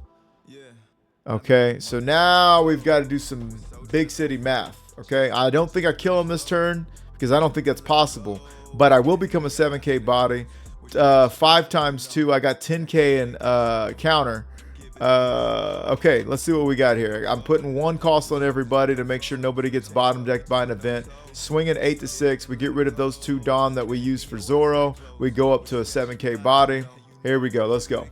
Okay, so now we've got to do some big city math. Okay, I don't think I kill him this turn because I don't think that's possible. But I will become a 7K body. 5 times 2, I got 10K in counter. Okay, let's see what we got here. I'm putting 1 cost on everybody to make sure nobody gets bottom decked by an event. Swinging 8 to 6. We get rid of those 2 Dawn that we use for Zoro. We go up to a 7K body. Here we go. Let's go.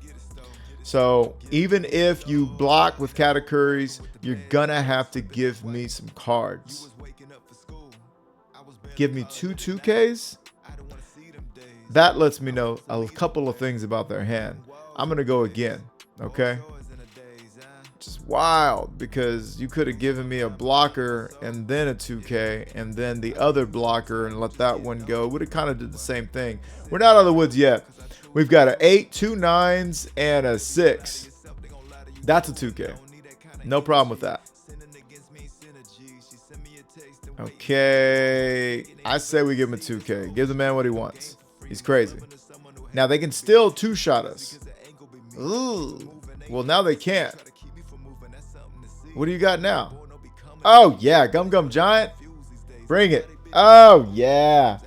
So even if you block with Katakuris, you're gonna have to give me some cards. give me 2Ks, that lets me know a couple of things about their hand. I'm going to go again, okay? Just wild, because you could have given me a blocker and then a 2K and then the other blocker and let that one go. Would have kind of did the same thing. We're not out of the woods yet. We've got an 8, 2 9s, and a 6. That's a 2K. No problem with that. Okay. I say we give him a 2K. Give the man what he wants. He's crazy. Now they can still 2-shot us. Ooh. Well, now they can't. What do you got now? Oh, yeah. Gum Gum Giant. Bring it. Oh, yeah.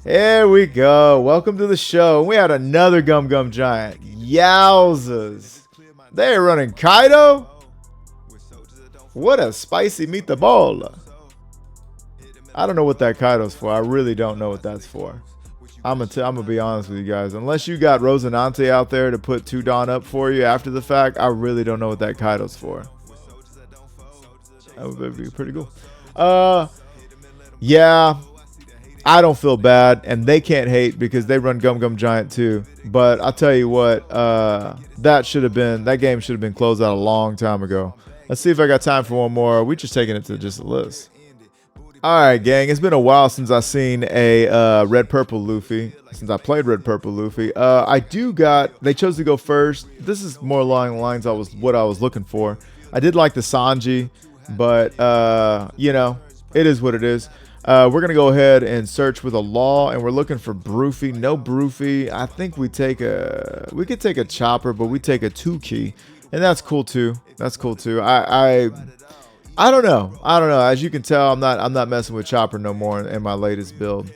Here we go. Welcome to the show. We had another Gum Gum Giant. Yowzas. They're running Kaido. What a spicy meatball. I don't know what that Kaido's for. I really don't know what that's for. I'm gonna be honest with you guys. Unless you got Rosinante out there to put 2 Dawn up for you after the fact, I really don't know what that Kaido's for. That would be pretty cool. Yeah, I don't feel bad, and they can't hate because they run Gum Gum Giant too. But I'll tell you what, that game should have been closed out a long time ago. Let's see if I got time for one more. We just taking it to just a list. All right, gang. It's been a while since I seen a red purple Luffy. Since I played red purple Luffy, they chose to go first. This is more along the lines what I was looking for. I did like the Sanji, but you know, it is what it is. We're gonna go ahead and search with a law, and we're looking for Broofy. No Broofy. I think we could take a chopper, but we take a 2-key, and that's cool too. That's cool too. I don't know. As you can tell, I'm not messing with chopper no more in my latest build.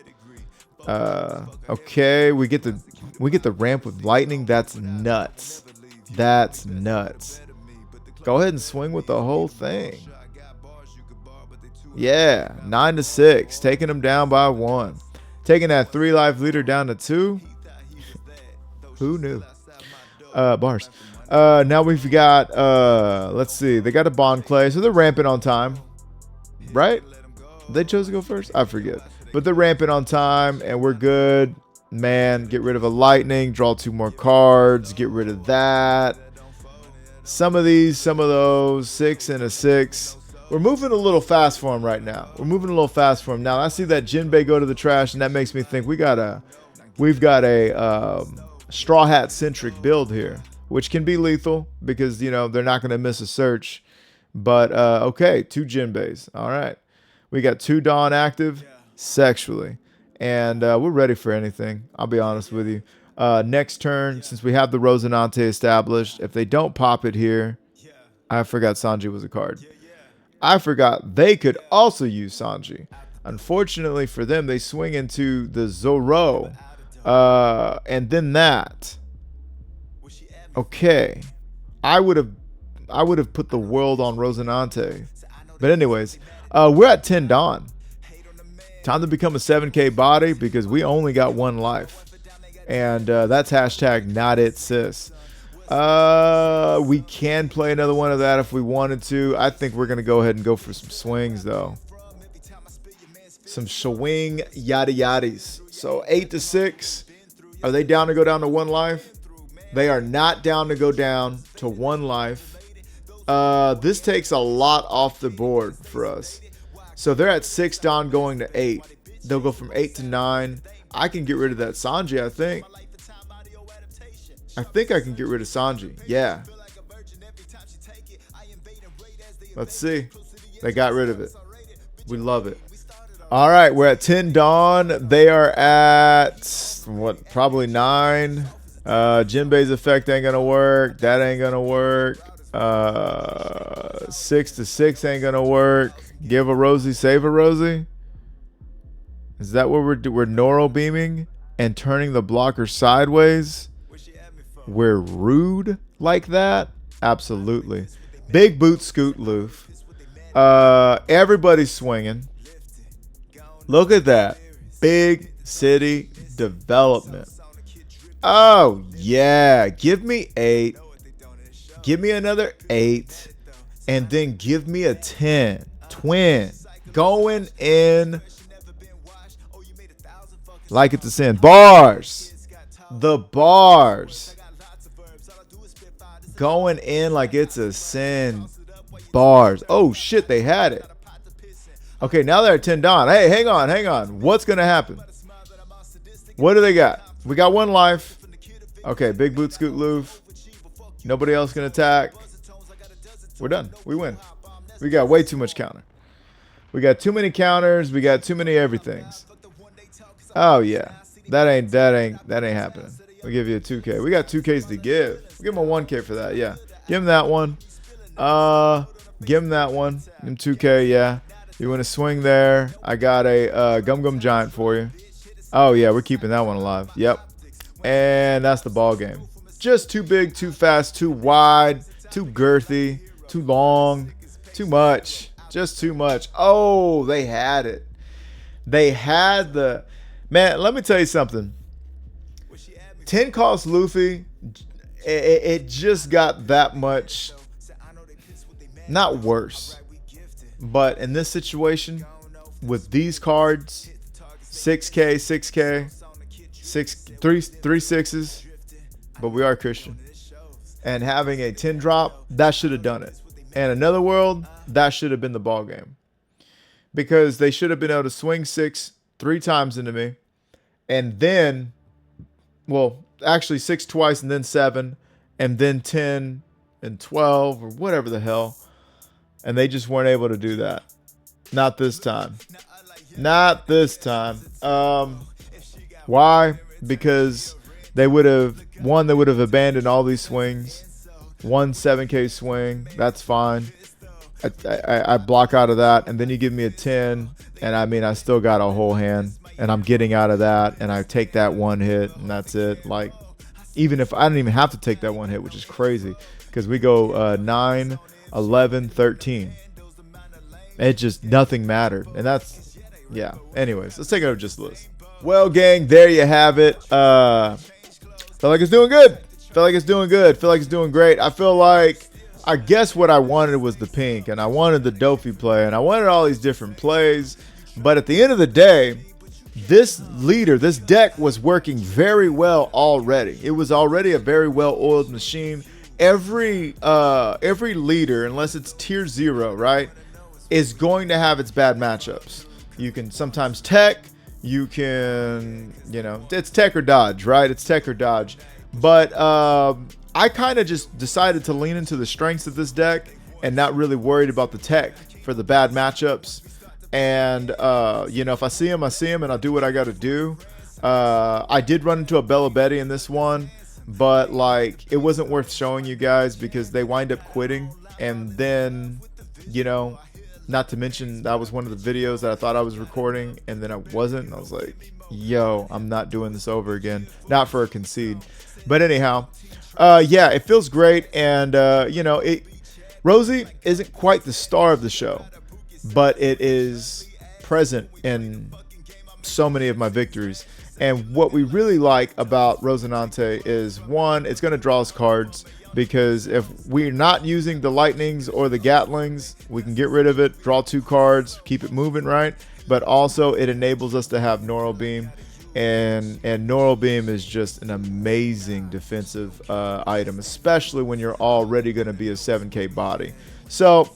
Okay, we get the ramp with lightning. That's nuts. That's nuts. Go ahead and swing with the whole thing. Yeah, 9 to 6, taking them down by 1, taking that 3 life leader down to 2. Who knew? Bars. Now we've got let's see, they got a bond clay, so they're ramping on time, right? They chose to go first, I forget, but they're ramping on time, and we're good, man. Get rid of a lightning, draw 2 more cards, get rid of that. Some of those, 6 and a 6. We're moving a little fast for him right now. Now I see that Jinbei go to the trash, and that makes me think we've got a Straw Hat centric build here, which can be lethal because, you know, they're not going to miss a search. But okay, 2 Jinbeis. All right, we got 2 Dawn active sexually, and we're ready for anything. I'll be honest with you. Next turn, since we have the Rosinante established, if they don't pop it here, I forgot Sanji was a card. I forgot they could also use Sanji. Unfortunately for them, they swing into the Zoro, and then that. Okay, I would have put the world on Rosinante, but anyways, we're at 10 Dawn. Time to become a 7K body because we only got 1 life, and that's hashtag not it, sis. We can play another one of that if we wanted to. I think we're gonna go ahead and go for some swings though. Some swing yada yaddies. So 8 to 6. Are they down to go down to 1 life? They are not down to go down to 1 life. This takes a lot off the board for us. So they're at 6 Dawn going to 8. They'll go from 8 to 9. I can get rid of that Sanji, I think. I can get rid of Sanji. Yeah. Let's see. They got rid of it. We love it. All right, we're at 10 Dawn. They are at, what, probably 9. Jinbei's effect ain't going to work. That ain't going to work. 6 to 6 ain't going to work. Give a Rosi, save a Rosi. Is that what we're Noro beaming and turning the blocker sideways? We're rude like that? Absolutely. Big boot scoot loof. Everybody's swinging. Look at that. Big city development. Oh, yeah. Give me 8. Give me another 8. And then give me a 10. Twin. Going in Like it's a sin. Bars. The bars. Going in like it's a sin. Bars. Oh, shit. They had it. Okay, now they're at 10 down. Hey, hang on. What's going to happen? What do they got? We got 1 life. Okay, big boot scoot Luffy. Nobody else can attack. We're done. We win. We got way too much counter. We got too many counters. We got too many everythings. Oh yeah, that ain't happening. We'll give you a 2K. We got 2Ks to give. We'll give him a 1K for that. Yeah, give him that one. Give him that one. Give him 2K. Yeah. You want to swing there? I got a Gum Giant for you. Oh yeah, we're keeping that one alive. Yep. And that's the ball game. Just too big, too fast, too wide, too girthy, too long, too much. Just too much. Oh, they had it. They had the... Man, let me tell you something. 10 cost Luffy, it just got that much... Not worse. But in this situation, with these cards, 6K, 3 sixes, but we are Christian. And having a 10 drop, that should have done it. And Another World, that should have been the ball game. Because they should have been able to swing 6 3 times into me. And then, well, actually 6 twice and then 7. And then 10 and 12 or whatever the hell. And they just weren't able to do that. Not this time. Not this time. Why? Because they would have, they would have abandoned all these swings. 1 7K swing, that's fine. I block out of that, and then you give me a 10, and I mean I still got a whole hand, and I'm getting out of that, and I take that 1 hit, and that's it. Like, even if I didn't even have to take that 1 hit, which is crazy, because we go 9, 11, 13. It just, nothing mattered, and that's, yeah. Anyways, let's take it over just the list. Well, gang, there you have it. Feel like it's doing good. Feel like it's doing good. Feel like it's doing great. I feel like, I guess what I wanted was the pink, and I wanted the Dopey play, and I wanted all these different plays. But at the end of the day, this leader, this deck was working very well already. It was already a very well-oiled machine. Every leader, unless it's tier 0, right, is going to have its bad matchups. You can sometimes tech. You can, you know, it's tech or dodge, right? It's tech or dodge. But I kind of just decided to lean into the strengths of this deck and not really worried about the tech for the bad matchups. And, you know, if I see him, I see him, and I'll do what I got to do. I did run into a Bella Betty in this one, but, like, it wasn't worth showing you guys because they wind up quitting. And then, you know, not to mention that was one of the videos that I thought I was recording, and then I wasn't. And I was like, yo, I'm not doing this over again. Not for a concede. But anyhow, yeah, it feels great. And, you know, Rosi isn't quite the star of the show, but it is present in so many of my victories. And what we really like about Rosinante is, one, it's going to draw us cards, because if we're not using the lightnings or the gatlings, we can get rid of it, draw 2 cards, keep it moving, right? But also it enables us to have Neural Beam. And Neural Beam is just an amazing defensive item, especially when you're already going to be a 7K body. So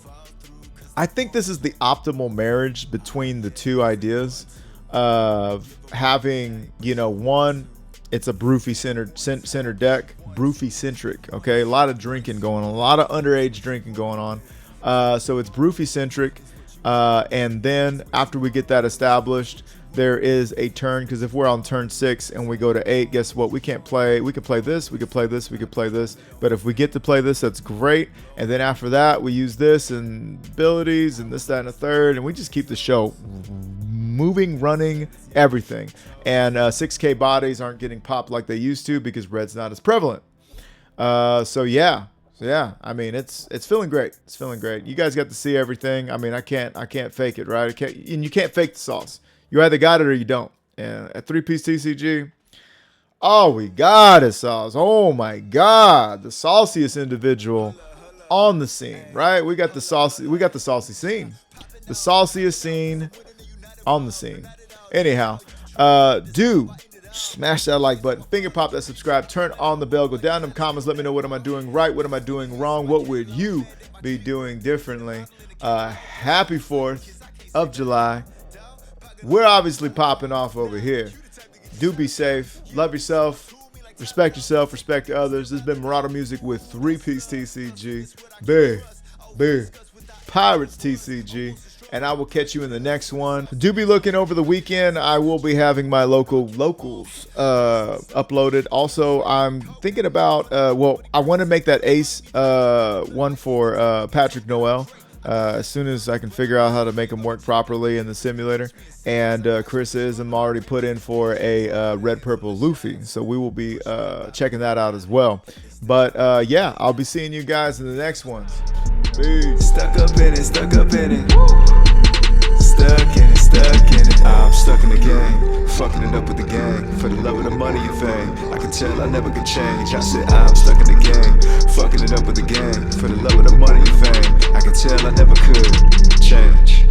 I think this is the optimal marriage between the two ideas of having, you know, one, it's a Broofy center deck, Broofy centric. Okay, a lot of drinking going on, a lot of underage drinking going on. So it's Broofy centric, and then after we get that established, there is a turn, because if we're on turn 6 and we go to 8, guess what? We can't play. We could play this. We could play this. We could play this. But if we get to play this, that's great. And then after that, we use this and abilities and this, that, and a third, and we just keep the show moving, running, everything. And 6K bodies aren't getting popped like they used to because red's not as prevalent. So yeah, I mean, it's feeling great. It's feeling great. You guys got to see everything. I mean, I can't fake it, right? And you can't fake the sauce. You either got it or you don't. And at 3-piece TCG, all we got is sauce. Oh my God, the sauciest individual on the scene, right? We got the saucy scene, the sauciest scene on the scene. Anyhow, Do smash that like button, finger pop that subscribe, turn on the bell, go down in the comments, let me know what am I doing right, what am I doing wrong, what would you be doing differently. Happy 4th of July. We're obviously popping off over here. Do be safe, love yourself, respect others. This has been Marauder Music with 3-Piece TCG, Big Pirates TCG, and I will catch you in the next one. Do be looking over the weekend. I will be having my locals uploaded. Also, I'm thinking about, I want to make that Ace one for Patrick Noel. As soon as I can figure out how to make them work properly in the simulator. And Chris I'm already put in for a red purple Luffy, so we will be checking that out as well. But yeah, I'll be seeing you guys in the next ones. Peace. Stuck up in it, stuck up in it. Stuck in it, stuck in it. I'm stuck in the game, fucking it up with the gang. For the love of the money and fame, I can tell I never could change. I said I'm stuck in the game, fucking it up with the gang. For the love of the money and fame, I can tell I never could change.